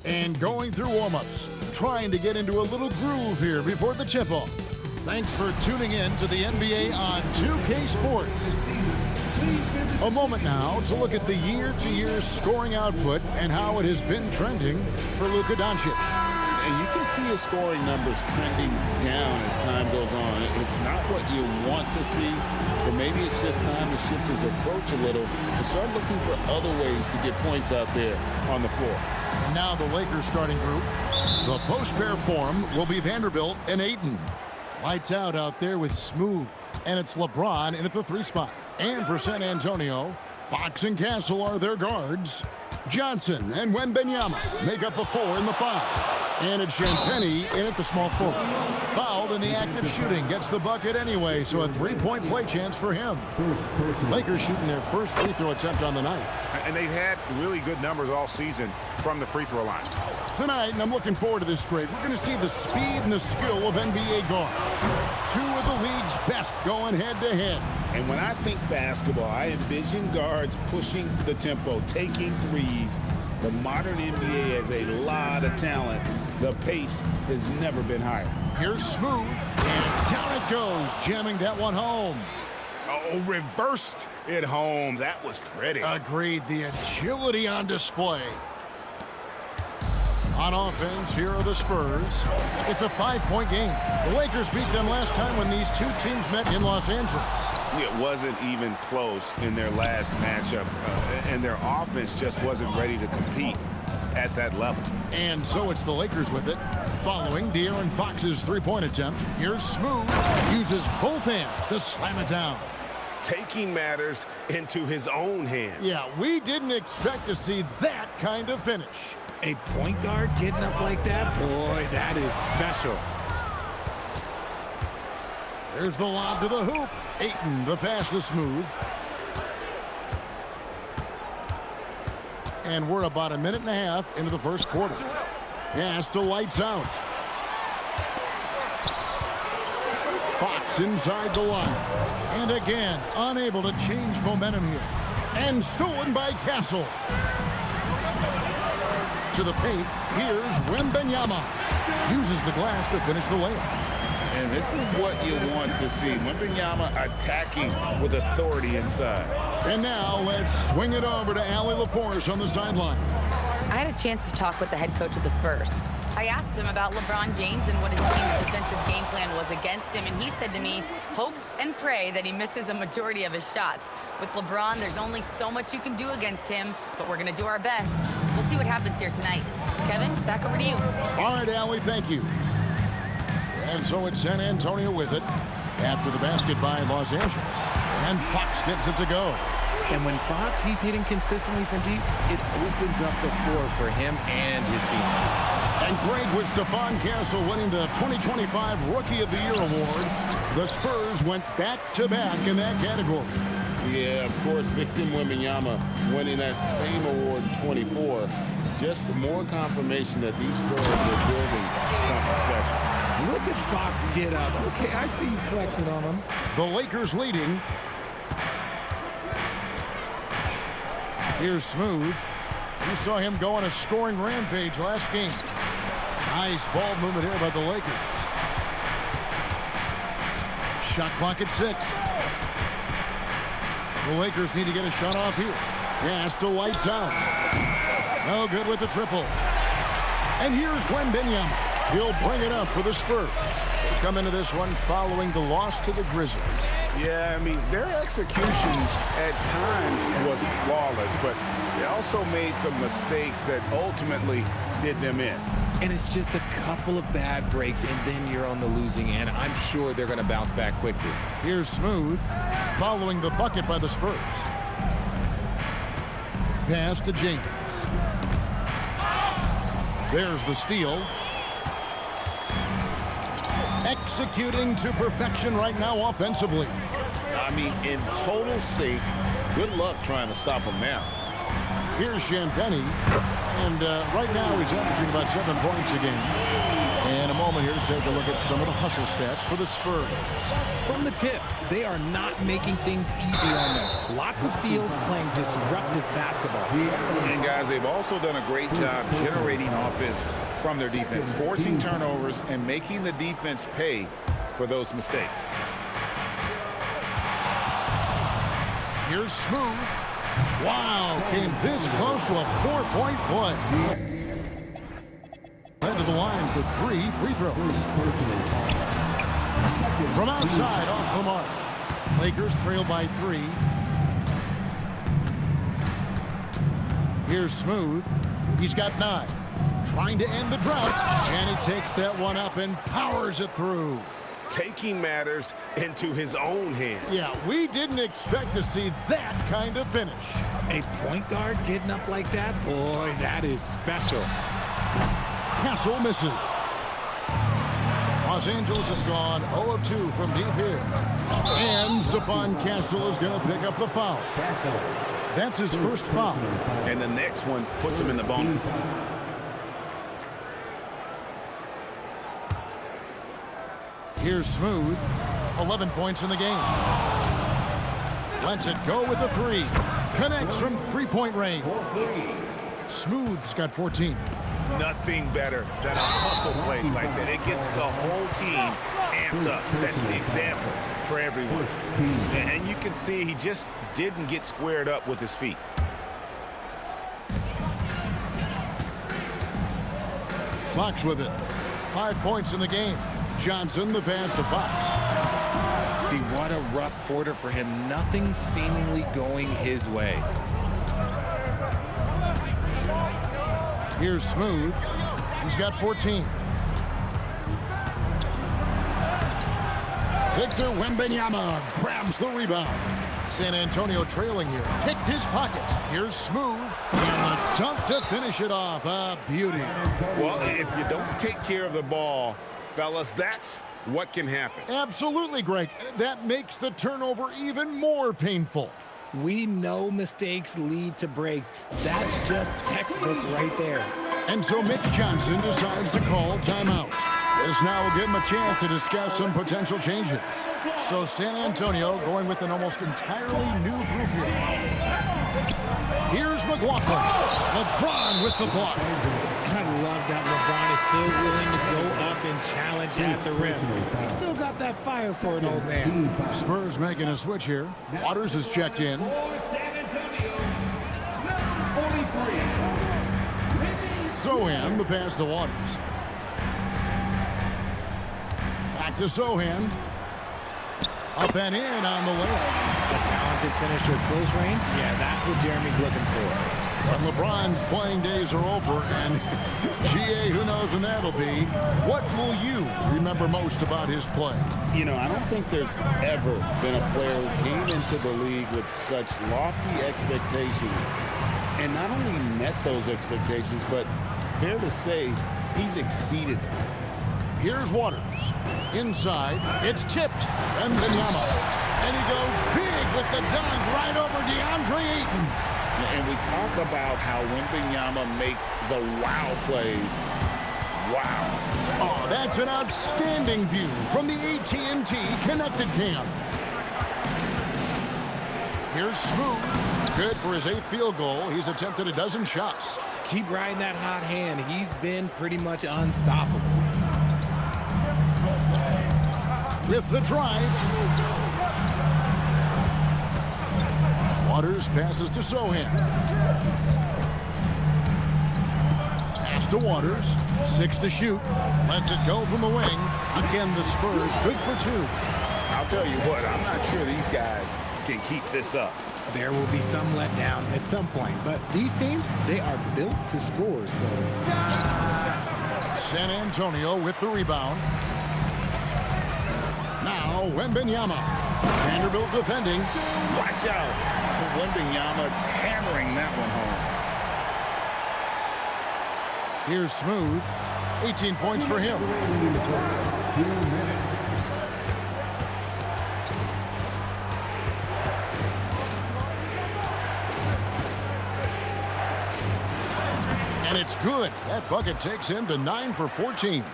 and going through warm-ups, trying to get into a little groove here before the tip-off. Thanks for tuning in to the NBA on 2K Sports. A moment now to look at the year-to-year scoring output and how it has been trending for Luka Doncic. And you can see his scoring numbers trending down as time goes on. It's not what you want to see, but maybe it's just time to shift his approach a little and start looking for other ways to get points out there on the floor. Now the Lakers starting group. The post pair form will be Vanderbilt and Ayton. Lights out there with Smooth. And it's LeBron in at the 3 spot. And for San Antonio, Fox and Castle are their guards. Johnson and Wembanyama make up the 4 and the 5. And it's Champagnie in at the small forward. Fouled in the act of shooting. Gets the bucket anyway, so a 3-point play chance for him. Lakers shooting their first free throw attempt on the night. And they've had really good numbers all season from the free throw line. Tonight, and I'm looking forward to this grade, we're going to see the speed and the skill of NBA guards. 2 of the league's best going head-to-head. And when I think basketball, I envision guards pushing the tempo, taking threes. The modern NBA has a lot of talent. The pace has never been higher. Here's Smooth, and down it goes, jamming that one home. Oh, reversed it home. That was pretty. Agreed, the agility on display. On offense, here are the Spurs. It's a 5-point game. The Lakers beat them last time when these two teams met in Los Angeles. It wasn't even close in their last matchup, and their offense just wasn't ready to compete at that level. And so it's the Lakers with it, following De'Aaron Fox's 3-point attempt. Here's Smooth, uses both hands to slam it down. Taking matters into his own hands. Yeah, we didn't expect to see that kind of finish. A point guard getting up like that? Boy, that is special. There's the lob to the hoop. Ayton, the pass to Smooth. And we're about a minute and a half into the first quarter. Pass to Lights Out. Fox inside the line. And again, unable to change momentum here. And stolen by Castle. To the paint, here's Wembanyama. Uses the glass to finish the layup. And this is what you want to see. Wembanyama attacking with authority inside. And now let's swing it over to Allie LaForce on the sideline. I had a chance to talk with the head coach of the Spurs. I asked him about LeBron James and what his team's defensive game plan was against him, and he said to me, hope and pray that he misses a majority of his shots. With LeBron, there's only so much you can do against him, but we're going to do our best. We'll see what happens here tonight. Kevin, back over to you. All right, Allie, thank you. And so it's San Antonio with it after the basket by Los Angeles. And Fox gets it to go. And when Fox, he's hitting consistently from deep, it opens up the floor for him and his teammates. And great with Stephon Castle winning the 2025 Rookie of the Year award. The Spurs went back-to-back in that category. Yeah, of course, Victor Wembanyama winning that same award in 24. Just more confirmation that these Spurs are building something special. Look at Fox get up. Okay, I see you flexing on him. The Lakers leading. Here's Smooth. We saw him go on a scoring rampage last game. Nice ball movement here by the Lakers. Shot clock at 6. The Lakers need to get a shot off here. Pass to Lights Out. No good with the triple. And here's Wembanyama. He'll bring it up for the Spurs. They come into this one following the loss to the Grizzlies. Yeah, I mean, their execution at times was flawless, but they also made some mistakes that ultimately did them in. And it's just a couple of bad breaks, and then you're on the losing end. I'm sure they're going to bounce back quickly. Here's Smooth, following the bucket by the Spurs. Pass to James. There's the steal. Executing to perfection right now offensively. I mean, in total sync. Good luck trying to stop him now. Here's Champagnie. And right now he's averaging about 7 points a game. And a moment here to take a look at some of the hustle stats for the Spurs. From the tip, they are not making things easy on them. Lots of steals, playing disruptive basketball. And guys, they've also done a great job generating offense from their defense, forcing turnovers and making the defense pay for those mistakes. Here's Smooth. Wow, came this close to a 4-point play. Head to the line for 3 free throws. From outside, off the mark. Lakers trail by 3. Here's Smooth. He's got 9. Trying to end the drought. And he takes that one up and powers it through. Taking matters into his own hands. Yeah, we didn't expect to see that kind of finish. A point guard getting up like that? Boy, that is special. Castle misses. Los Angeles has gone 0 of 2 from deep here. And Stephon Castle is going to pick up the foul. That's his first foul. And the next one puts him in the bonus. Here's Smooth. 11 points in the game. Lets it go with a 3. Connects from three-point range. Smooth's got 14. Nothing better than a hustle play like that. It gets the whole team amped up, sets the example for everyone. And you can see he just didn't get squared up with his feet. Fox with it. 5 points in the game. Johnson the pass to Fox. See, what a rough quarter for him. Nothing seemingly going his way. Here's Smooth. He's got 14. Victor Wembanyama grabs the rebound. San Antonio trailing here. Picked his pocket. Here's Smooth. And the dunk to finish it off. A beauty. Well, if you don't take care of the ball, fellas, that's what can happen. Absolutely, Greg. That makes the turnover even more painful. We know mistakes lead to breaks. That's just textbook right there. And so Mitch Johnson decides to call timeout. This now will give him a chance to discuss some potential changes. So San Antonio going with an almost entirely new group here. Here's McLaughlin. LeBron with the block. I love that LeBron is still willing to go up and challenge at the rim. He's still got that fire for an old man. Spurs making a switch here. Waters is checked in. Sohan, the pass to Waters. Back to Sohan. Up and in on the layup. A talented finisher close range? Yeah, that's what Jeremy's looking for. But LeBron's playing days are over, and GA, who knows when that'll be. What will you remember most about his play? You know, I don't think there's ever been a player who came into the league with such lofty expectations and not only met those expectations, but fair to say, he's exceeded them. Here's Waters. Inside, it's tipped. Wembanyama. And he goes big with the dunk right over DeAndre Ayton. And we talk about how Wembanyama makes the wow plays. Wow. Oh, that's an outstanding view from the AT&T Connected Cam. Here's Smooth. Good for his 8th field goal. He's attempted a dozen shots. Keep riding that hot hand. He's been pretty much unstoppable. With the drive. Waters passes to Sohan. Pass to Waters. 6 to shoot. Lets it go from the wing. Again, the Spurs good for 2. I'll tell you what, I'm not sure these guys can keep this up. There will be some letdown at some point, but these teams, they are built to score, so. San Antonio with the rebound. Now Wembanyama. Vanderbilt defending. Watch out. Wembanyama hammering that one home. Here's Smooth. 18 points for him. And it's good. That bucket takes him to 9 for 14.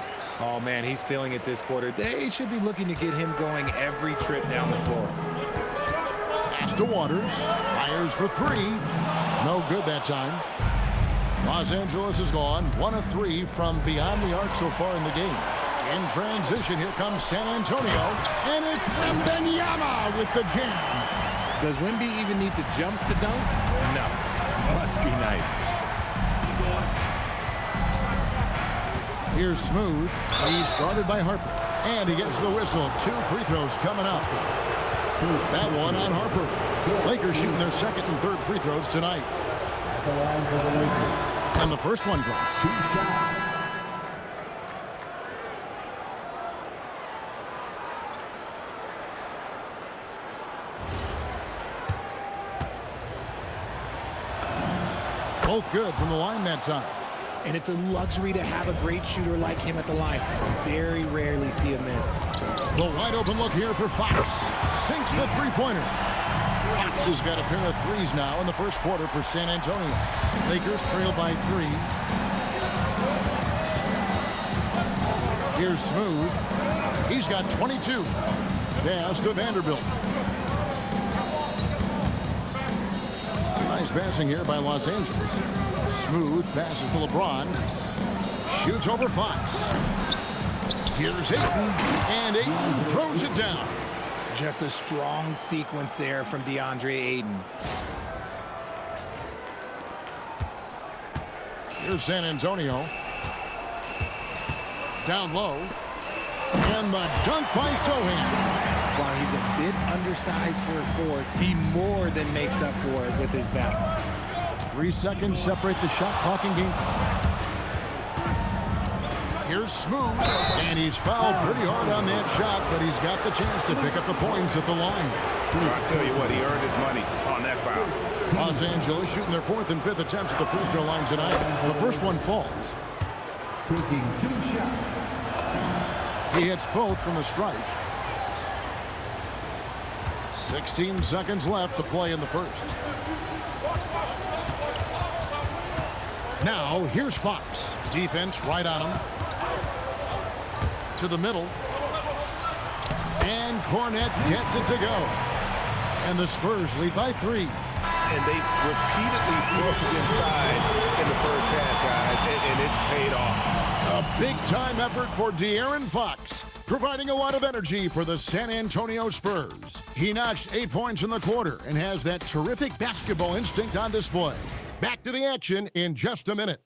Oh, man, he's feeling it this quarter. They should be looking to get him going every trip down the floor. Pass to Waters. Fires for three. No good that time. Los Angeles is gone 1 of 3 from beyond the arc so far in the game. In transition, here comes San Antonio. And it's Wembanyama with the jam. Does Wemby even need to jump to dunk? No. Must be nice. Here's Smooth. He's guarded by Harper. And he gets the whistle. 2 free throws coming up. That one on Harper. Lakers shooting their second and third free throws tonight. And the first one drops. Both good from the line that time. And it's a luxury to have a great shooter like him at the line. Very rarely see a miss. The wide open look here for Fox. Sinks the three-pointer. Fox has got a pair of threes now in the first quarter for San Antonio. Lakers trail by 3. Here's Smooth. He's got 22. Pass to Vanderbilt. Nice passing here by Los Angeles. Smooth passes to LeBron. Shoots over Fox. Here's Ayton. And Ayton throws it down. Just a strong sequence there from DeAndre Ayton. Here's San Antonio. Down low. And the dunk by Sohan. While he's a bit undersized for a forward, he more than makes up for it with his bounce. 3 seconds separate the shot clock and game. Here's Smooth. And he's fouled pretty hard on that shot, but he's got the chance to pick up the points at the line. I'll tell you what, he earned his money on that foul. Los Angeles shooting their 4th and 5th attempts at the free throw line tonight. The first one falls. Taking 2 shots. He hits both from the stripe. 16 seconds left to play in the first. Now, here's Fox. Defense right on him. To the middle. And Cornette gets it to go. And the Spurs lead by 3. And they've repeatedly worked inside in the first half, guys, and it's paid off. A big-time effort for De'Aaron Fox, providing a lot of energy for the San Antonio Spurs. He notched 8 points in the quarter and has that terrific basketball instinct on display. Back to the action in just a minute.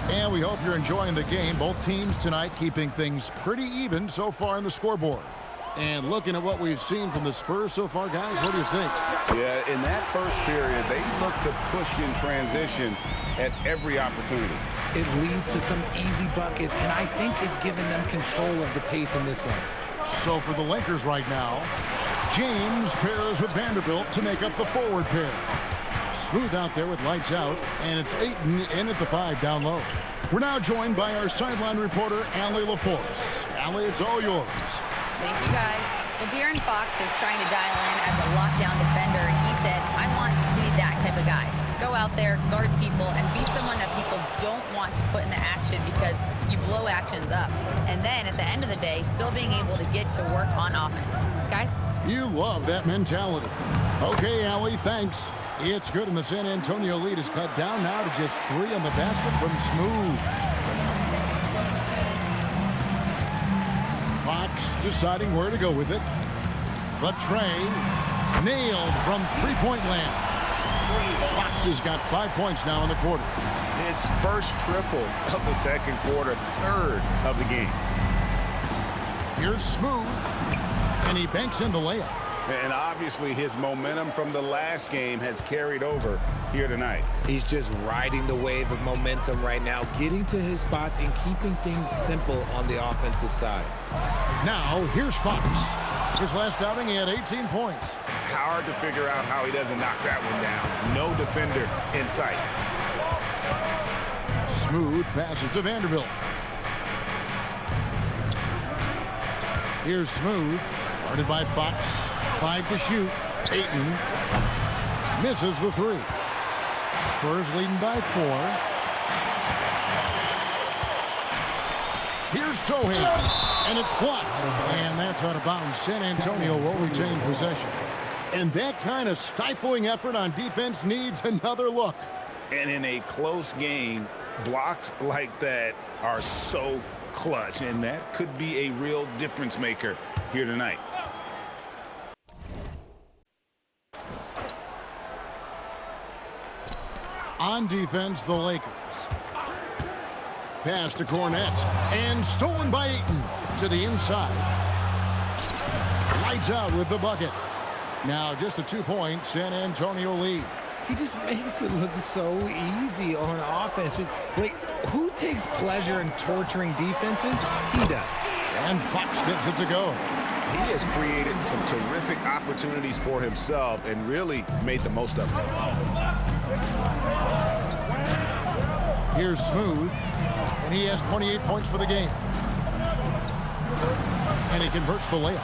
And we hope you're enjoying the game. Both teams tonight keeping things pretty even so far in the scoreboard. And looking at what we've seen from the Spurs so far, guys, what do you think? Yeah, in that first period, they looked to push in transition at every opportunity. It leads to some easy buckets, and I think it's given them control of the pace in this one. So for the Lakers right now, James pairs with Vanderbilt to make up the forward pair. Smooth out there with lights out, and it's Ayton in at the 5 down low. We're now joined by our sideline reporter, Allie LaForce. Allie, it's all yours. Thank you, guys. Well, De'Aaron Fox is trying to dial in as a lockdown defender, and he said, I want to be that type of guy. Go out there, guard people, and be someone that people don't want to put in the action because you blow actions up. And then, at the end of the day, still being able to get to work on offense. Guys? You love that mentality. Okay, Allie, thanks. It's good, and the San Antonio lead is cut down now to just 3 on the basket from Smooth. Fox deciding where to go with it. The tray nailed from three-point land. Fox has got 5 points now in the quarter. It's first triple of the second quarter, 3rd of the game. Here's Smooth, and he banks in the layup. And obviously his momentum from the last game has carried over here tonight. He's just riding the wave of momentum right now, getting to his spots and keeping things simple on the offensive side. Now, here's Fox. His last outing, he had 18 points. Hard to figure out how he doesn't knock that one down. No defender in sight. Smooth passes to Vanderbilt. Here's Smooth, guarded by Fox. 5 to shoot. Ayton misses the 3. Spurs leading by 4. Here's Sohan, and it's blocked. And that's out of bounds. San Antonio will retain possession. And that kind of stifling effort on defense needs another look. And in a close game, blocks like that are so clutch, and that could be a real difference maker here tonight. On defense, the Lakers. Pass to Cornette, and stolen by Ayton to the inside. Lights out with the bucket. Now just a 2-point San Antonio lead. He just makes it look so easy on offense. Like, who takes pleasure in torturing defenses? He does. And Fox gets it to go. He has created some terrific opportunities for himself and really made the most of them. Here's Smooth, and he has 28 points for the game. And he converts the layup.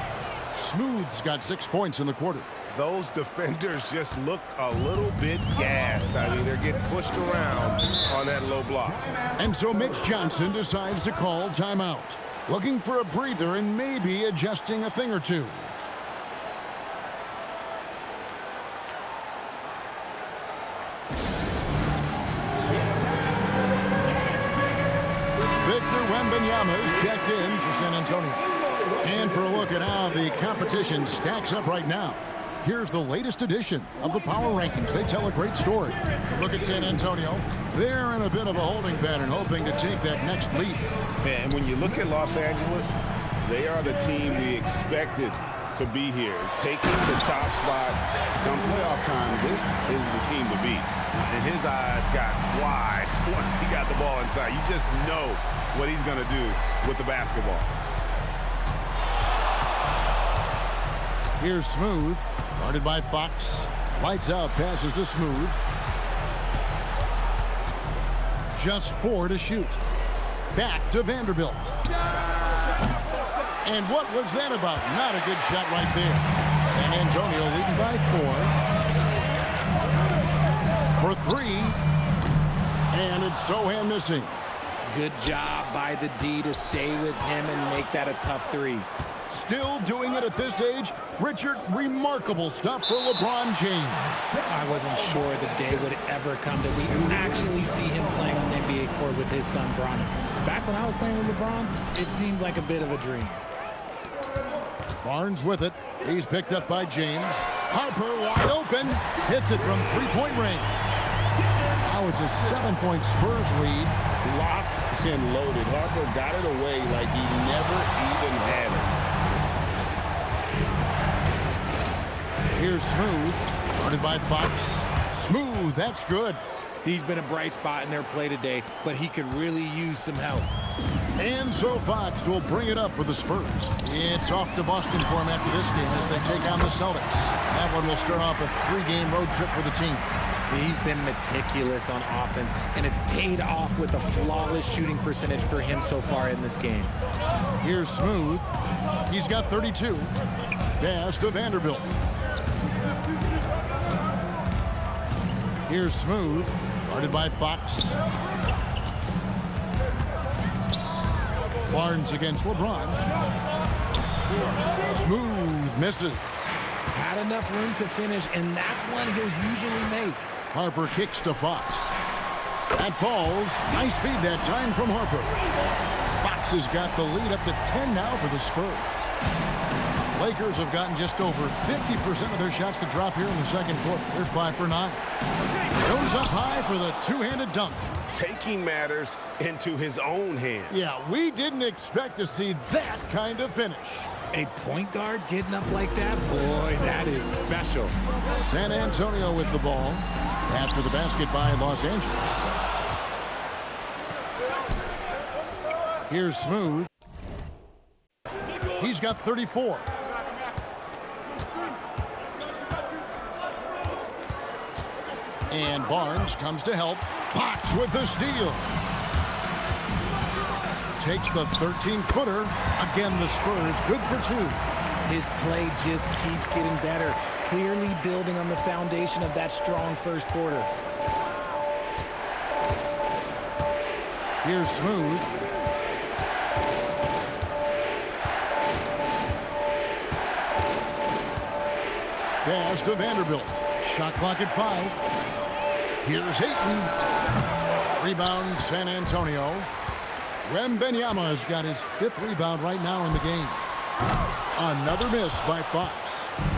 Smooth's got 6 points in the quarter. Those defenders just look a little bit gassed. I mean, they're getting pushed around on that low block. And so Mitch Johnson decides to call timeout, looking for a breather and maybe adjusting a thing or two. Victor Wembanyama is checked in for San Antonio. And for a look at how the competition stacks up right now, here's the latest edition of the Power Rankings. They tell a great story. Look at San Antonio. They're in a bit of a holding pattern, hoping to take that next lead. And when you look at Los Angeles, they are the team we expected to be here. Taking the top spot come playoff time, this is the team to beat. And his eyes got wide once he got the ball inside. You just know what he's going to do with the basketball. Here's Smooth, guarded by Fox. Lights out, passes to Smooth. Just 4 to shoot. Back to Vanderbilt. And what was that about? Not a good shot right there. San Antonio leading by 4. For 3. And it's Sohan missing. Good job by the D to stay with him and make that a tough 3. Still doing it at this age. Richard, remarkable stuff for LeBron James. I wasn't sure the day would ever come that we actually see him playing on the NBA court with his son, Bronny. Back when I was playing with LeBron, it seemed like a bit of a dream. Barnes with it. He's picked up by James. Harper wide open. Hits it from 3-point range. Now it's a 7-point Spurs lead. Locked and loaded. Harper got it away like he never even had it. Here's Smooth, guarded by Fox. Smooth, that's good. He's been a bright spot in their play today, but he could really use some help. And so Fox will bring it up for the Spurs. It's off to Boston for him after this game as they take on the Celtics. That one will start off a 3-game road trip for the team. He's been meticulous on offense, and it's paid off with a flawless shooting percentage for him so far in this game. Here's Smooth. He's got 32. Pass to Vanderbilt. Here's Smooth, guarded by Fox. Barnes against LeBron. Smooth misses. Had enough room to finish, and that's one he'll usually make. Harper kicks to Fox. That falls. Nice speed that time from Harper. Fox has got the lead up to 10 now for the Spurs. Lakers have gotten just over 50% of their shots to drop here in the second quarter. They're 5 for 9. Goes up high for the two-handed dunk. Taking matters into his own hands. Yeah, we didn't expect to see that kind of finish. A point guard getting up like that? Boy, that is special. San Antonio with the ball. After the basket by Los Angeles. Here's Smooth. He's got 34. And Barnes comes to help. Fox with the steal. Takes the 13-footer. Again, the Spurs good for 2. His play just keeps getting better, clearly building on the foundation of that strong first quarter. Here's Smooth. Pass to Vanderbilt. Shot clock at 5. Here's Ayton. Rebound, San Antonio. Wembanyama's got his 5th rebound right now in the game. Another miss by Fox.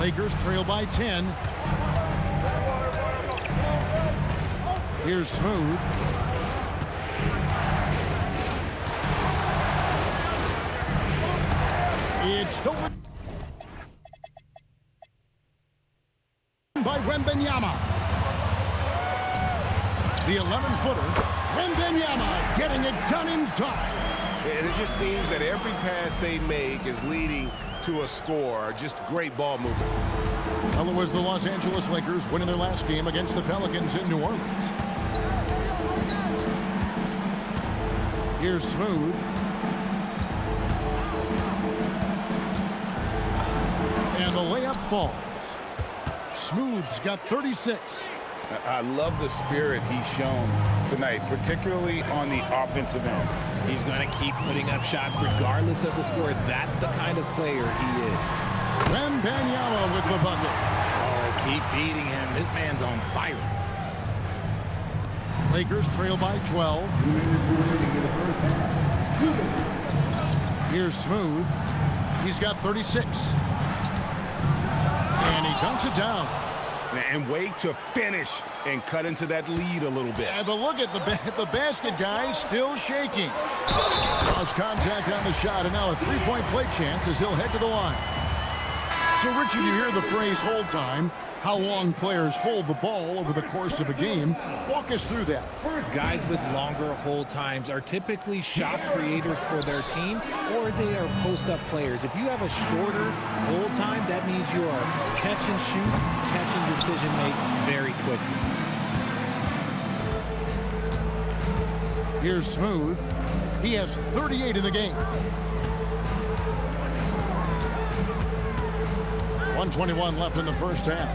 Lakers trail by 10. Here's Smooth. It's stolen by Wembanyama. The 11-footer. Wembanyama getting it done inside. And it just seems that every pass they make is leading to a score. Just great ball movement. Well, it was the Los Angeles Lakers winning their last game against the Pelicans in New Orleans. Here's Smooth. And the layup falls. Smooth's got 36. I love the spirit he's shown tonight, particularly on the offensive end. He's going to keep putting up shots regardless of the score. That's the kind of player he is. Wembanyama with the bucket. Oh, keep feeding him. This man's on fire. Lakers trail by 12. Here's Smooth. He's got 36. And he dunks it down. And wait to finish and cut into that lead a little bit. Yeah, but look at the basket guy still shaking. Lost contact on the shot, and now a three-point play chance as he'll head to the line. So, Richard, you hear the phrase hold time, how long players hold the ball over the course of a game. Walk us through that. Guys with longer hold times are typically shot creators for their team, or they are post-up players. If you have a shorter hold time, that means you are catch and shoot, catch and decision make very quickly. Here's Smooth. He has 38 in the game. 1:21 left in the first half.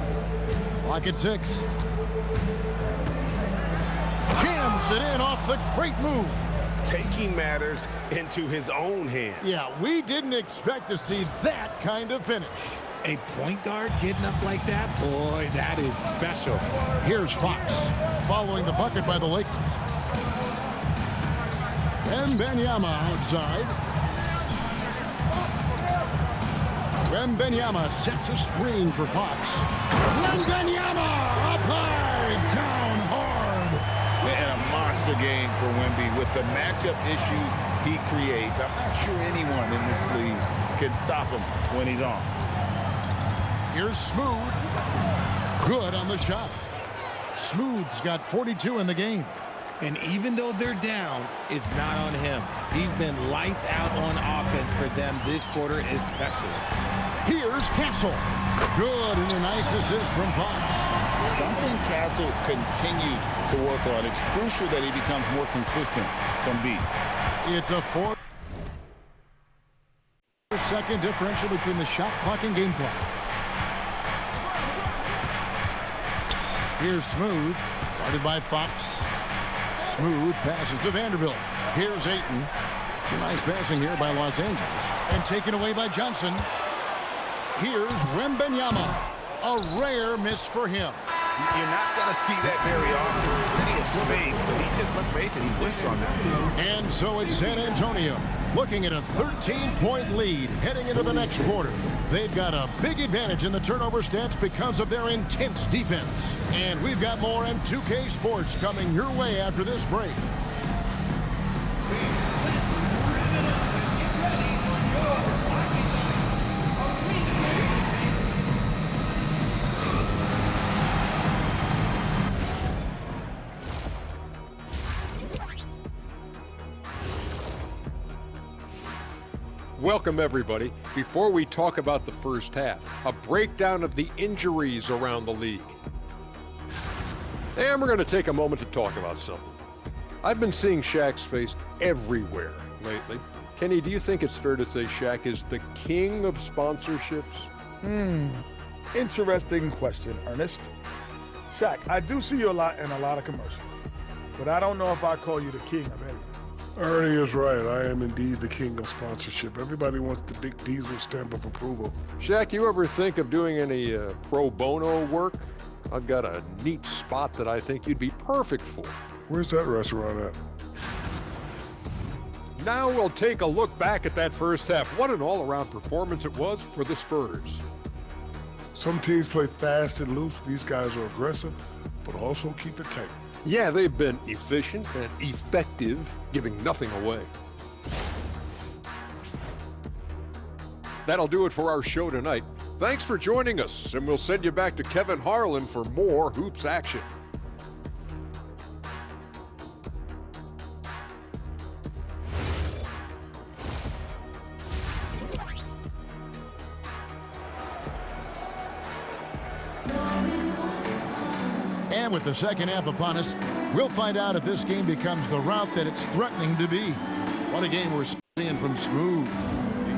Clock at 6. Jams it in off the great move. Taking matters into his own hands. Yeah, we didn't expect to see that kind of finish. A point guard getting up like that, boy, that is special. Here's Fox following the bucket by the Lakers. Wembanyama outside. Wembanyama sets a screen for Fox. Wembanyama applied down hard. And a monster game for Wemby with the matchup issues he creates. I'm not sure anyone in this league can stop him when he's on. Here's Smooth. Good on the shot. Smooth's got 42 in the game. And even though they're down, it's not on him. He's been lights out on offense for them this quarter especially. Here's Castle. Good, and a nice assist from Fox. Something Castle continues to work on. It's crucial that he becomes more consistent from deep. It's a 4-second differential between the shot clock and game clock. Here's Smooth, guarded by Fox. Smooth passes to Vanderbilt. Here's Ayton. Nice passing here by Los Angeles. And taken away by Johnson. Here's Wembanyama. A rare miss for him. You're not going to see that very often. Plenty of space, but he just, let's face it, he whiffs on that. And so it's San Antonio looking at a 13-point lead heading into the next quarter. They've got a big advantage in the turnover stats because of their intense defense. And we've got more M2K Sports coming your way after this break. Welcome, everybody. Before we talk about the first half, a breakdown of the injuries around the league. And we're going to take a moment to talk about something. I've been seeing Shaq's face everywhere lately. Kenny, do you think it's fair to say Shaq is the king of sponsorships? Interesting question, Ernest. Shaq, I do see you a lot in a lot of commercials, but I don't know if I call you the king of anything. Ernie is right. I am indeed the king of sponsorship. Everybody wants the big diesel stamp of approval. Shaq, you ever think of doing any pro bono work? I've got a neat spot that I think you'd be perfect for. Where's that restaurant at? Now we'll take a look back at that first half. What an all-around performance it was for the Spurs. Some teams play fast and loose. These guys are aggressive, but also keep it tight. Yeah, they've been efficient and effective, giving nothing away. That'll do it for our show tonight. Thanks for joining us, and we'll send you back to Kevin Harlan for more Hoops action. And with the second half upon us, we'll find out if this game becomes the route that it's threatening to be. What a game we're seeing from Smooth.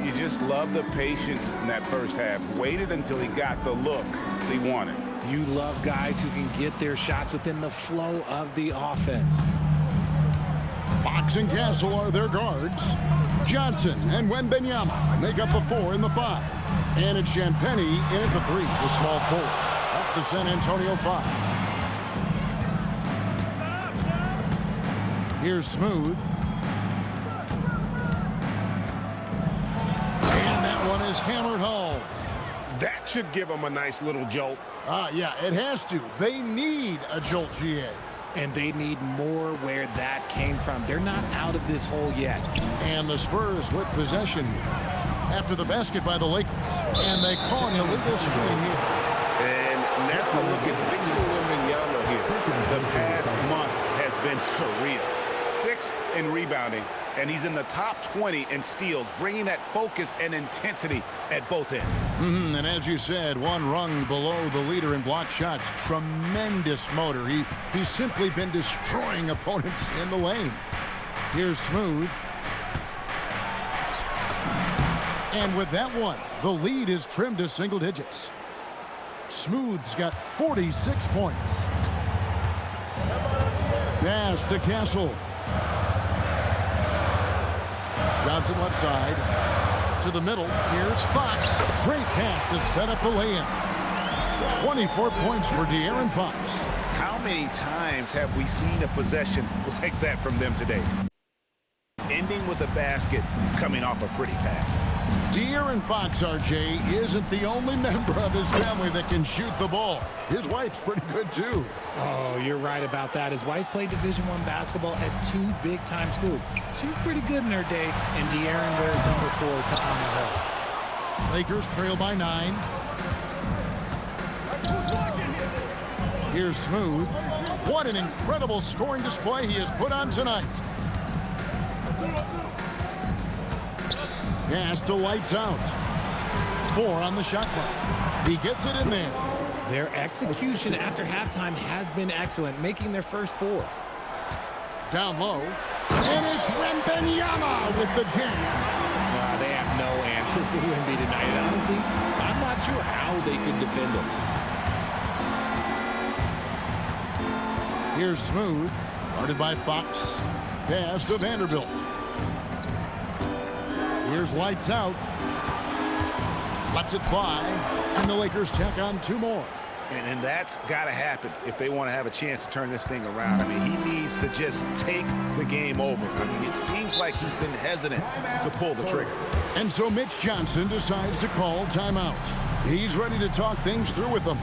You just love the patience in that first half. Waited until he got the look he wanted. You love guys who can get their shots within the flow of the offense. Fox and Castle are their guards. Johnson and Wembanyama make up the 4 and the 5. And it's Champagnie in at the 3, the small forward. That's the San Antonio 5. Here's Smooth. And that one is hammered home. That should give him a nice little jolt. Yeah, it has to. They need a jolt, GA. And they need more where that came from. They're not out of this hole yet. And the Spurs with possession after the basket by the Lakers. And they call an illegal screen here. And now look at Victor Wembanyama here. The past month has been surreal. 6th in rebounding, and he's in the top 20 in steals, bringing that focus and intensity at both ends. And as you said, one rung below the leader in block shots. Tremendous motor. He's simply been destroying opponents in the lane. Here's Smooth. And with that one, the lead is trimmed to single digits. Smooth's got 46 points. Pass to Castle. Johnson left side to the middle. Here's Fox. Great pass to set up the lay-in. 24 points for De'Aaron Fox. How many times have we seen a possession like that from them today? Ending with a basket, coming off a pretty pass. De'Aaron Fox, RJ, isn't the only member of his family that can shoot the ball. His wife's pretty good, too. Oh, you're right about that. His wife played Division I basketball at 2 big-time schools. She was pretty good in her day, and De'Aaron wears number 4 to honor her. Lakers trail by 9. Here's Smooth. What an incredible scoring display he has put on tonight. Pass to lights out. 4 on the shot clock. He gets it in there. Their execution after halftime has been excellent, making their first 4. Down low. And it's Wembanyama with the jam. They have no answer for Wemby tonight. Honestly, I'm not sure how they could defend him. Here's Smooth. Guarded by Fox. Pass to Vanderbilt. Here's lights out. Lets it fly. And the Lakers tack on 2 more. And that's got to happen if they want to have a chance to turn this thing around. I mean, he needs to just take the game over. I mean, it seems like he's been hesitant to pull the trigger. And so Mitch Johnson decides to call timeout. He's ready to talk things through with them.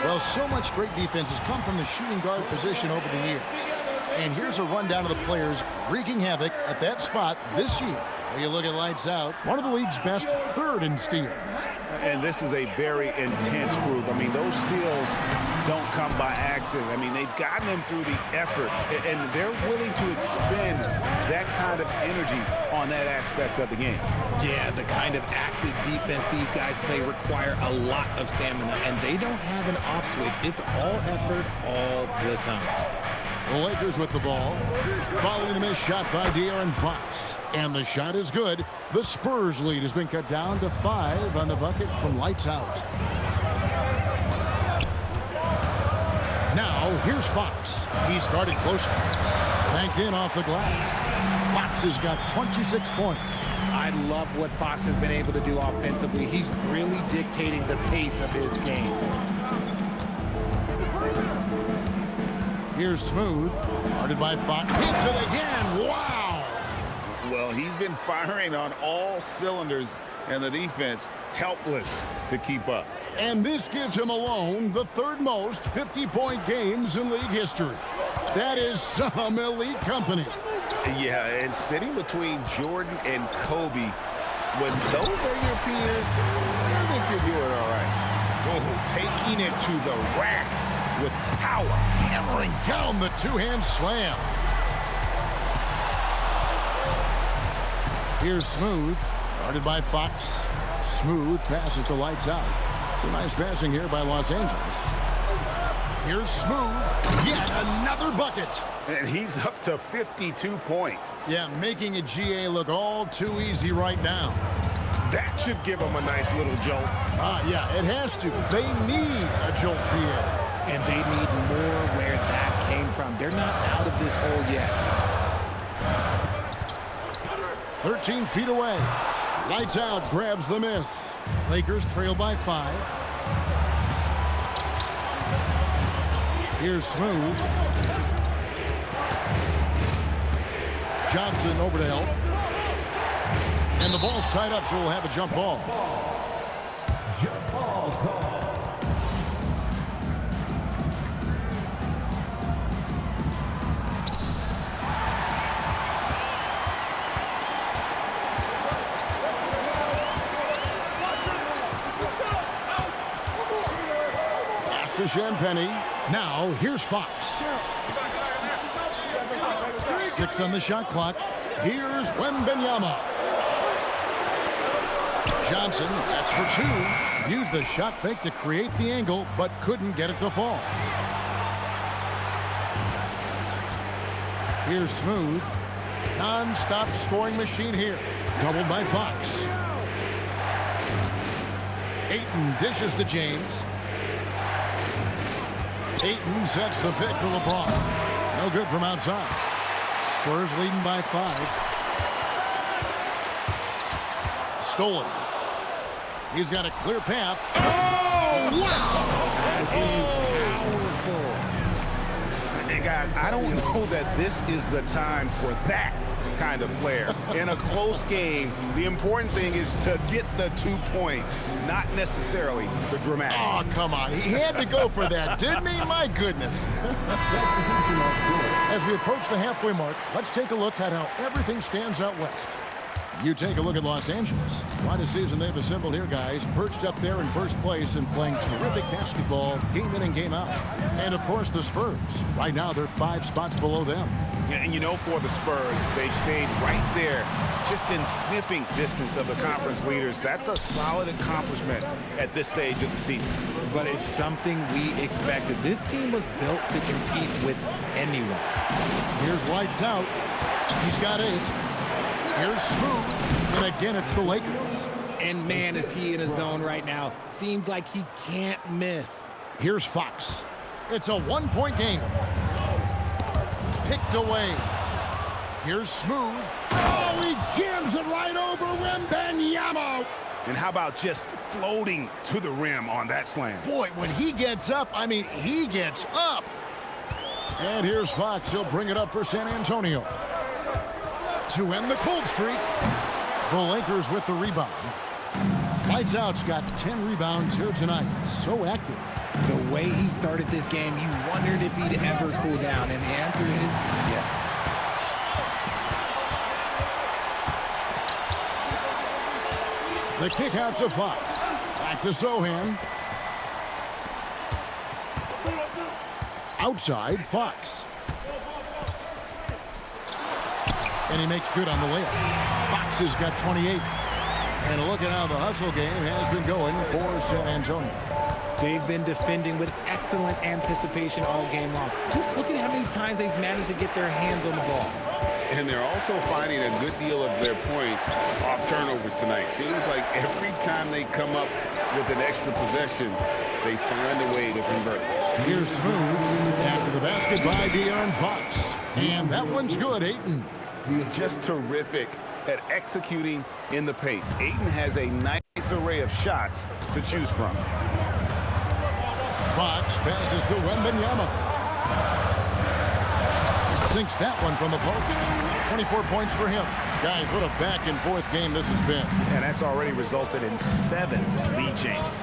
Well, so much great defense has come from the shooting guard position over the years. And here's a rundown of the players wreaking havoc at that spot this year. When you look at lights out, one of the league's best 3rd in steals. And this is a very intense group. I mean, those steals don't come by accident. I mean, they've gotten them through the effort, and they're willing to expend that kind of energy on that aspect of the game. Yeah, the kind of active defense these guys play require a lot of stamina, and they don't have an off switch. It's all effort all the time. The Lakers with the ball. Following the missed shot by De'Aaron Fox. And the shot is good. The Spurs lead has been cut down to 5 on the bucket from lights out. Now, here's Fox. He's guarded closer. Banked in off the glass. Fox has got 26 points. I love what Fox has been able to do offensively. He's really dictating the pace of his game. Here's Smooth. Guarded by Fox. Hits it again. Wow. Well, he's been firing on all cylinders, and the defense helpless to keep up. And this gives him alone the third most 50-point games in league history. That is some elite company. Yeah, and sitting between Jordan and Kobe, when those are your peers, I think you're doing all right. Oh, taking it to the rack with power. Hammering down the two-hand slam. Here's Smooth. Guarded by Fox. Smooth passes to lights out. Some nice passing here by Los Angeles. Here's Smooth. Yet another bucket. And he's up to 52 points. Yeah, making a GA look all too easy right now. That should give him a nice little jolt. Yeah, it has to. They need a jolt GA. And they need more where that came from. They're not out of this hole yet. 13 feet away. Lights out, grabs the miss. Lakers trail by 5. Here's Smooth. Johnson over to help. And the ball's tied up, so we'll have a jump ball. Jump ball call. Pass to Champagny. Now, here's Fox. 6 on the shot clock. Here's Wembanyama. Johnson, that's for 2. Used the shot fake to create the angle, but couldn't get it to fall. Here's Smooth. Non-stop scoring machine here. Doubled by Fox. Ayton dishes to James. Ayton sets the pick for LeBron. No good from outside. Spurs leading by 5. Stolen. He's got a clear path. Oh, wow! That is powerful. Hey, guys, I don't know that this is the time for that kind of flair. In a close game, the important thing is to get the 2 points, not necessarily the dramatics. Oh, come on. He had to go for that, didn't he? My goodness. As we approach the halfway mark, let's take a look at how everything stands out west. You take a look at Los Angeles. What a season they've assembled here, guys. Perched up there in first place and playing terrific basketball game in and game out. And, of course, the Spurs. Right now, they're 5 spots below them. And you know, for the Spurs, they've stayed right there, just in sniffing distance of the conference leaders. That's a solid accomplishment at this stage of the season. But it's something we expected. This team was built to compete with anyone. Here's lights out. He's got 8. Here's Smooth. And again, it's the Lakers. And man, is he in a zone right now. Seems like he can't miss. Here's Fox. It's a 1-point game. Picked away. Here's Smooth. Oh, he jams it right over Wembanyama. And how about just floating to the rim on that slam? Boy, when he gets up, I mean, he gets up. And here's Fox. He'll bring it up for San Antonio. To end the cold streak, the Lakers with the rebound. Lights Out's got 10 rebounds here tonight. So active. The way he started this game, you wondered if he'd ever cool down, and the answer is yes. The kick out to Fox. Back to Sohan. Outside, Fox. And he makes good on the layup. Fox has got 28. And look at how the hustle game has been going for San Antonio. They've been defending with excellent anticipation all game long. Just look at how many times they've managed to get their hands on the ball. And they're also finding a good deal of their points off turnovers tonight. Seems like every time they come up with an extra possession, they find a way to convert. Here's Smooth after the basket by De'Aaron Fox. And that one's good, Ayton. Just terrific at executing in the paint. Ayton has a nice array of shots to choose from. Fox passes to Wembanyama. Sinks that one from the post. 24 points for him. Guys, what a back-and-forth game this has been. And that's already resulted in 7 lead changes.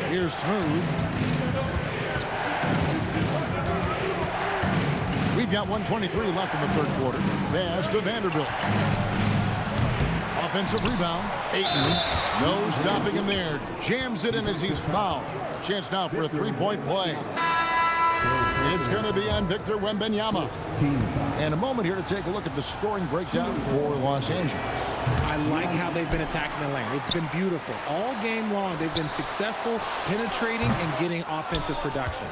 Here's Smooth. We've got 1:23 left in the third quarter. Pass to Vanderbilt. Offensive rebound. Ayton. No stopping him there. Jams it in as he's fouled. A chance now for a three-point play. It's going to be on Victor Wembanyama. And a moment here to take a look at the scoring breakdown for Los Angeles. I like how they've been attacking the lane. It's been beautiful. All game long, they've been successful penetrating and getting offensive production.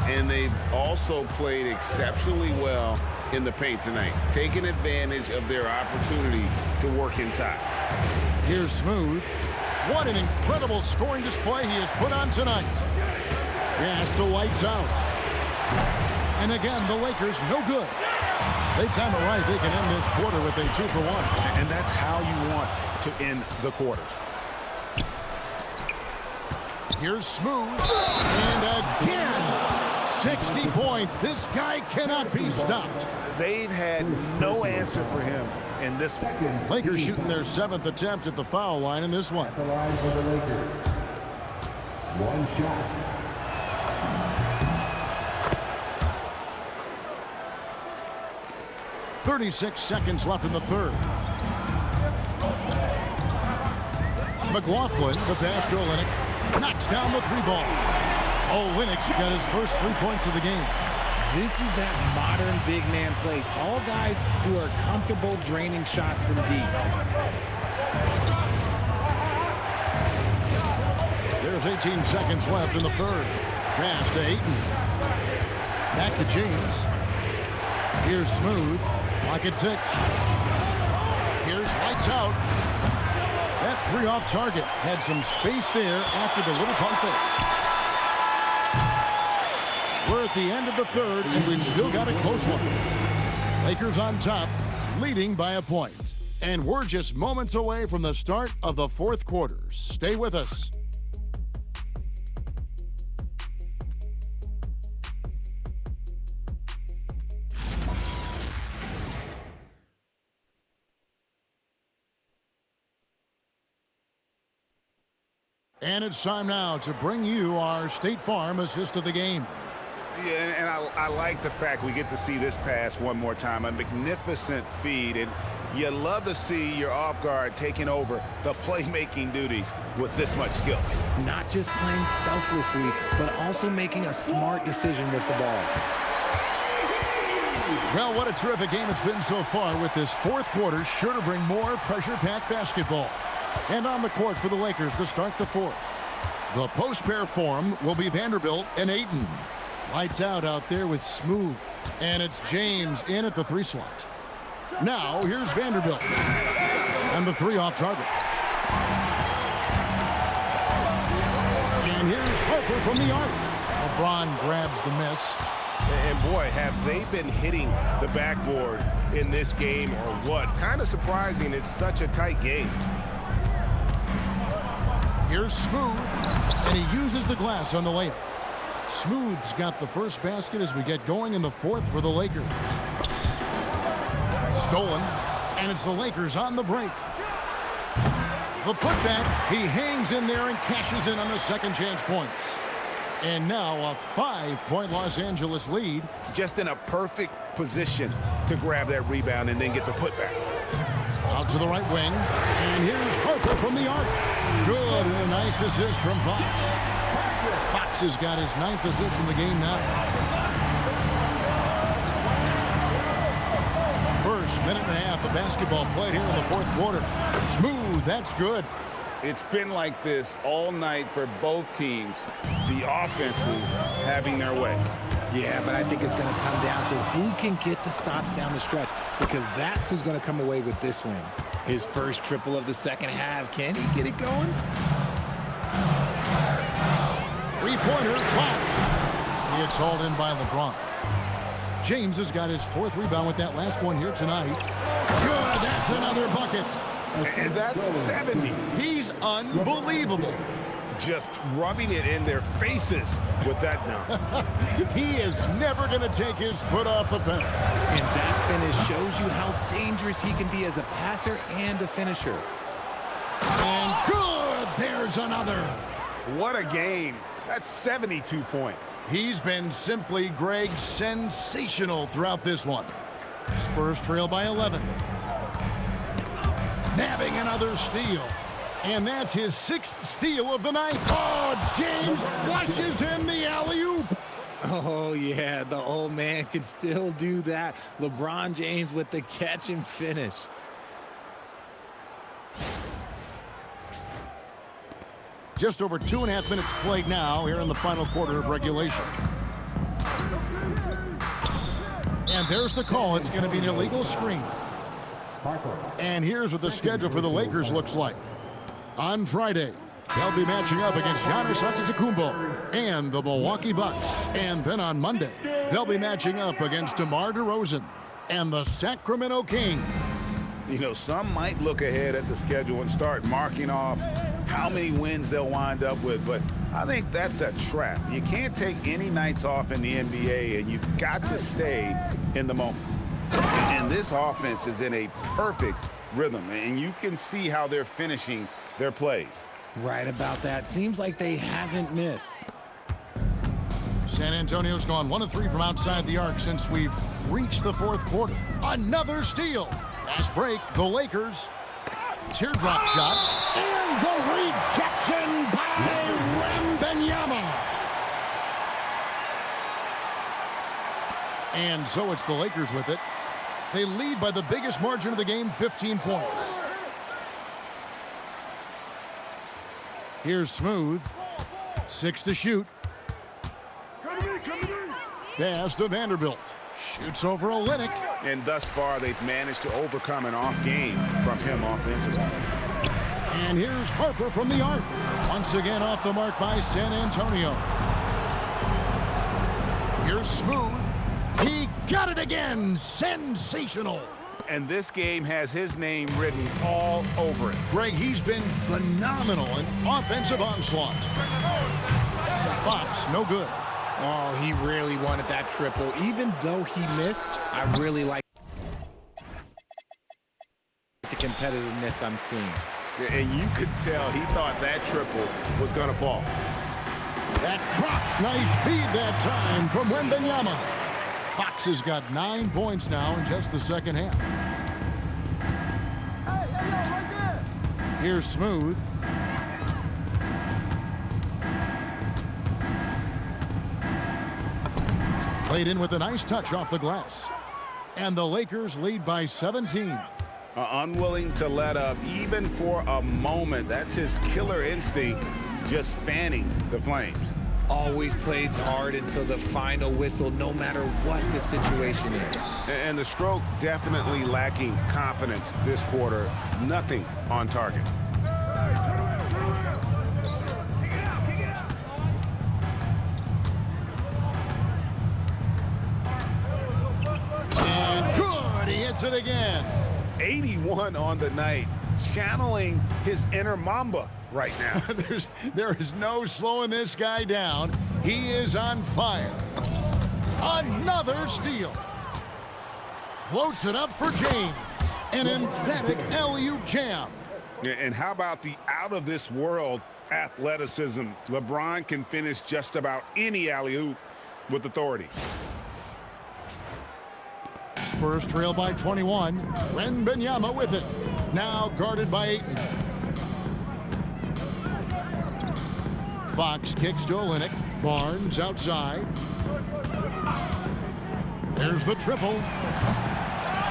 And they've also played exceptionally well in the paint tonight, taking advantage of their opportunity to work inside. Here's Smooth. What an incredible scoring display he has put on tonight. Pass to lights out. And again, the Lakers no good. They time it right. They can end this quarter with a 2-for-1. And that's how you want to end the quarters. Here's Smooth. And again, 60 points. This guy cannot be stopped. They've had no answer for him in this one. Lakers shooting their 7th attempt at the foul line in this one. The line for the Lakers. One shot. 36 seconds left in the third. McLaughlin, the pass to Olynyk, knocks down the three ball. Olynyk got his first 3 points of the game. This is that modern big man play. Tall guys who are comfortable draining shots from deep. There's 18 seconds left in the third. Pass to Ayton. Back to James. Here's Smooth. Clock at 6. Here's lights out. That three off target had some space there after the little pump fake. We're at the end of the third, and we've still got a close one. Lakers on top, leading by a point. And we're just moments away from the start of the fourth quarter. Stay with us. And it's time now to bring you our State Farm assist of the game. Yeah, and I like the fact we get to see this pass one more time. A magnificent feed, and you love to see your off guard taking over the playmaking duties with this much skill. Not just playing selflessly, but also making a smart decision with the ball. Well, what a terrific game it's been so far, with this fourth quarter sure to bring more pressure-packed basketball. And on the court for the Lakers to start the fourth. The post-pair form will be Vanderbilt and Ayton. Lights out there with Smooth. And it's James in at the 3 slot. Now, here's Vanderbilt. And the 3 off target. And here's Harper from the arc. LeBron grabs the miss. And boy, have they been hitting the backboard in this game or what? Kind of surprising it's such a tight game. Here's Smooth, and he uses the glass on the layup. Smooth's got the first basket as we get going in the fourth for the Lakers. Stolen, and it's the Lakers on the break. The putback, he hangs in there and cashes in on the second chance points. And now a 5-point Los Angeles lead. Just in a perfect position to grab that rebound and then get the putback. Out to the right wing, and here's Harper from the arc. Good, and a nice assist from Fox. Fox has got his 9th assist in the game now. First minute and a half of basketball played here in the fourth quarter. Smooth, that's good. It's been like this all night for both teams. The offenses having their way. Yeah, but I think it's going to come down to who can get the stops down the stretch, because that's who's going to come away with this win. His first triple of the second half. Can he get it going? Three-pointer, Fox. It's hauled in by LeBron. James has got his 4th rebound with that last one here tonight. Good, that's another bucket. And that's 70. He's unbelievable. Just rubbing it in their faces with that now. He is never going to take his foot off the pedal. And that finish shows you how dangerous he can be as a passer and a finisher. And good, there's another. What a game. That's 72 points. He's been simply, Greg, sensational throughout this one. Spurs trail by 11. Nabbing another steal. And that's his 6th steal of the night. Oh, James flushes in the alley-oop. Oh, yeah, the old man can still do that. LeBron James with the catch and finish. Just over 2.5 minutes played now here in the final quarter of regulation. And there's the call. It's going to be an illegal screen. And here's what the schedule for the Lakers looks like. On Friday, they'll be matching up against Giannis Antetokounmpo and the Milwaukee Bucks. And then on Monday, they'll be matching up against DeMar DeRozan and the Sacramento Kings. You know, some might look ahead at the schedule and start marking off how many wins they'll wind up with, but I think that's a trap. You can't take any nights off in the NBA, and you've got to stay in the moment. And this offense is in a perfect rhythm, and you can see how they're finishing their plays. Right about that. Seems like they haven't missed. San Antonio's gone 1 of 3 from outside the arc since we've reached the 4th quarter. Another steal. Fast break, the Lakers. Teardrop shot. And the rejection by Wembanyama. And so it's the Lakers with it. They lead by the biggest margin of the game, 15 points. Here's Smooth. 6 to shoot. Pass to Vanderbilt. Shoots over Olynyk. And thus far, they've managed to overcome an off game from him offensively. And here's Harper from the arc. Once again off the mark by San Antonio. Here's Smooth. He got it again. Sensational. And this game has his name written all over it. Greg, he's been phenomenal in offensive onslaught. Fox, no good. Oh, he really wanted that triple. Even though he missed, I really like the competitiveness I'm seeing. And you could tell he thought that triple was going to fall. That drops. Nice feed that time from Wembanyama. Fox has got 9 points now in just the second half. Here's Smooth. Played in with a nice touch off the glass. And the Lakers lead by 17. Unwilling to let up even for a moment. That's his killer instinct, just fanning the flames. Always plays hard until the final whistle, no matter what the situation is. And the stroke definitely lacking confidence this quarter. Nothing on target. And good, he hits it again. 81 on the night, channeling his inner Mamba right now. There is no slowing this guy down. He is on fire. Another steal. Floats it up for James. An emphatic alley-oop jam. And how about the out-of-this-world athleticism? LeBron can finish just about any alley-oop with authority. Spurs trail by 21. Wembanyama with it. Now guarded by Ayton. Fox kicks to Olynyk. Barnes outside. There's the triple.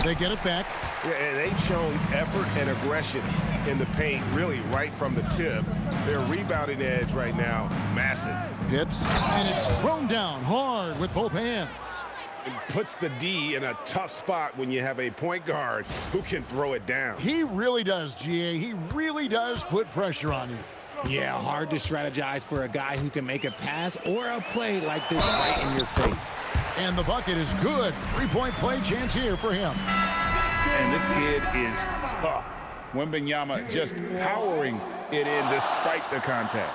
They get it back. Yeah, they've shown effort and aggression in the paint, really right from the tip. Their rebounding edge right now, massive. Hits, and it's thrown down hard with both hands. It puts the D in a tough spot when you have a point guard who can throw it down. He really does, GA. He really does put pressure on you. Yeah, hard to strategize for a guy who can make a pass or a play like this right in your face. And the bucket is good. Three-point play chance here for him. And this kid is tough. Wembanyama just powering it in despite the contact.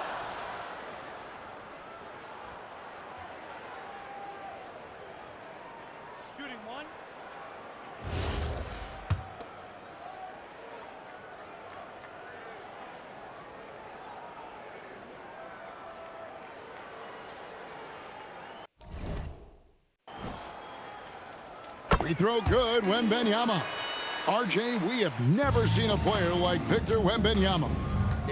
Shooting one. Free throw good, Wembanyama. RJ, we have never seen a player like Victor Wembanyama.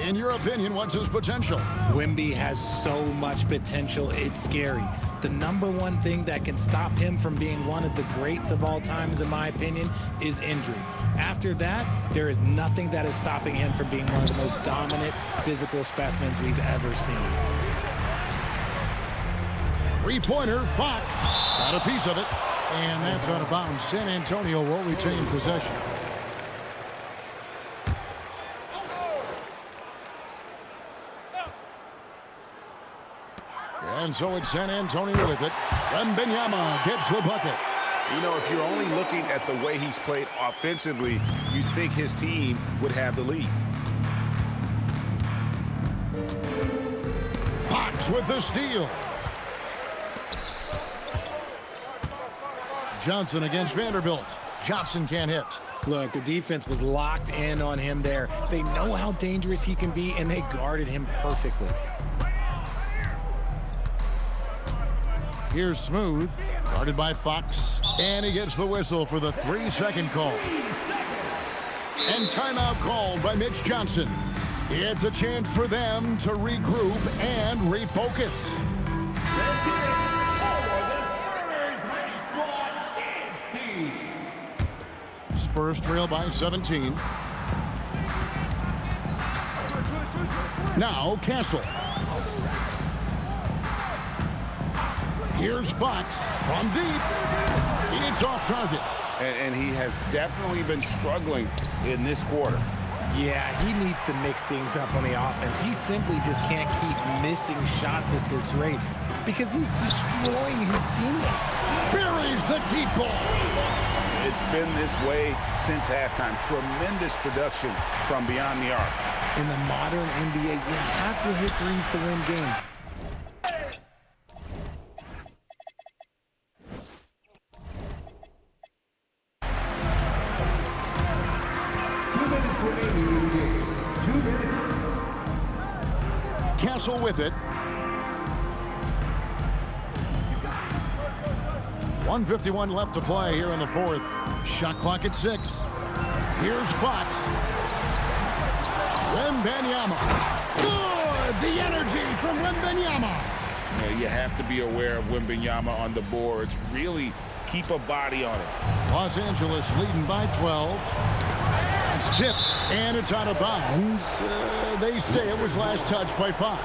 In your opinion, what's his potential? Wemby has so much potential, it's scary. The number one thing that can stop him from being one of the greats of all times, in my opinion, is injury. After that, there is nothing that is stopping him from being one of the most dominant physical specimens we've ever seen. Three-pointer, Fox. Got a piece of it. And that's out of bounds. San Antonio will retain possession. And so it's San Antonio with it. Wembanyama gets the bucket. You know, if you're only looking at the way he's played offensively, you'd think his team would have the lead. Fox with the steal. Johnson against Vanderbilt. Johnson can't hit. Look, the defense was locked in on him there. They know how dangerous he can be, and they guarded him perfectly. Here's Smooth, guarded by Fox, and he gets the whistle for the 3-second call. And timeout called by Mitch Johnson. It's a chance for them to regroup and refocus. Spurs trail by 17. Now Castle. Here's Fox from deep. It's off target. And he has definitely been struggling in this quarter. Yeah, he needs to mix things up on the offense. He simply just can't keep missing shots at this rate because he's destroying his teammates. Buries the deep ball. It's been this way since halftime. Tremendous production from beyond the arc. In the modern NBA, you have to hit threes to win games. Castle with it. 1:51 left to play here in the fourth. Shot clock at 6. Here's Fox. Wembanyama. Good! The energy from Wembanyama. You know, you have to be aware of Wembanyama on the boards. Really keep a body on it. Los Angeles leading by 12. It's tipped, and it's out of bounds. They say it was last touched by Fox.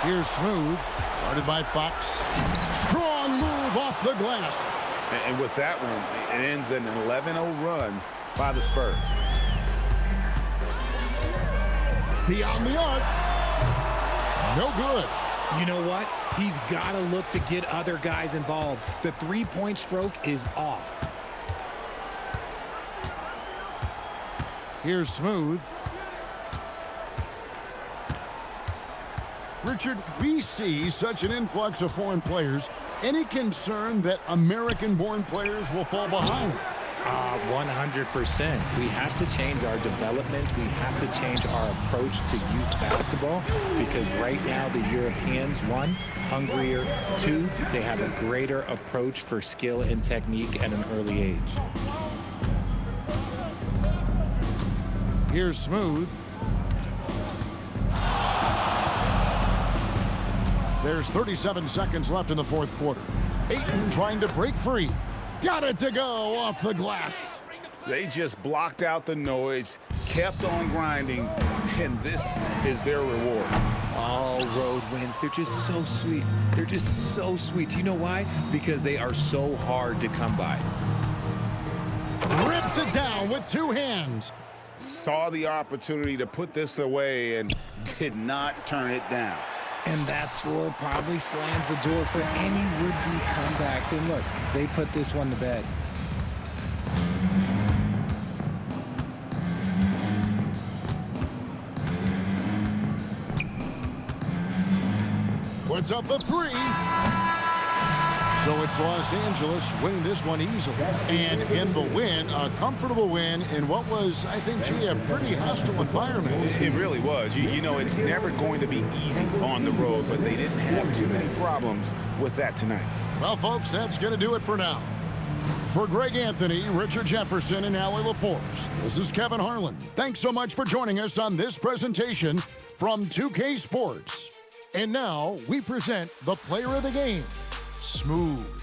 Here's Smooth, guarded by Fox. Strong move off the glass. And with that one, it ends an 11-0 run by the Spurs. Beyond the arc. No good. You know what? He's got to look to get other guys involved. The three-point stroke is off. Here's Smooth. Richard, we see such an influx of foreign players. Any concern that American-born players will fall behind? 100%. We have to change our development. We have to change our approach to youth basketball because right now the Europeans, 1, hungrier, 2, they have a greater approach for skill and technique at an early age. Here's Smooth. There's 37 seconds left in the fourth quarter. Ayton trying to break free. Got it to go off the glass. They just blocked out the noise, kept on grinding, and this is their reward. All road wins. They're just so sweet. They're just so sweet. Do you know why? Because they are so hard to come by. Rips it down with two hands. Saw the opportunity to put this away and did not turn it down. And that score probably slams the door for any would-be comebacks. And look, they put this one to bed. Puts up the three. So it's Los Angeles winning this one easily. And in the win, a comfortable win in what was, I think, gee, a pretty hostile environment. It really was. You know, it's never going to be easy on the road, but they didn't have too many problems with that tonight. Well, folks, that's going to do it for now. For Greg Anthony, Richard Jefferson, and Allie LaForce, this is Kevin Harlan. Thanks so much for joining us on this presentation from 2K Sports. And now we present the player of the game, Smooth.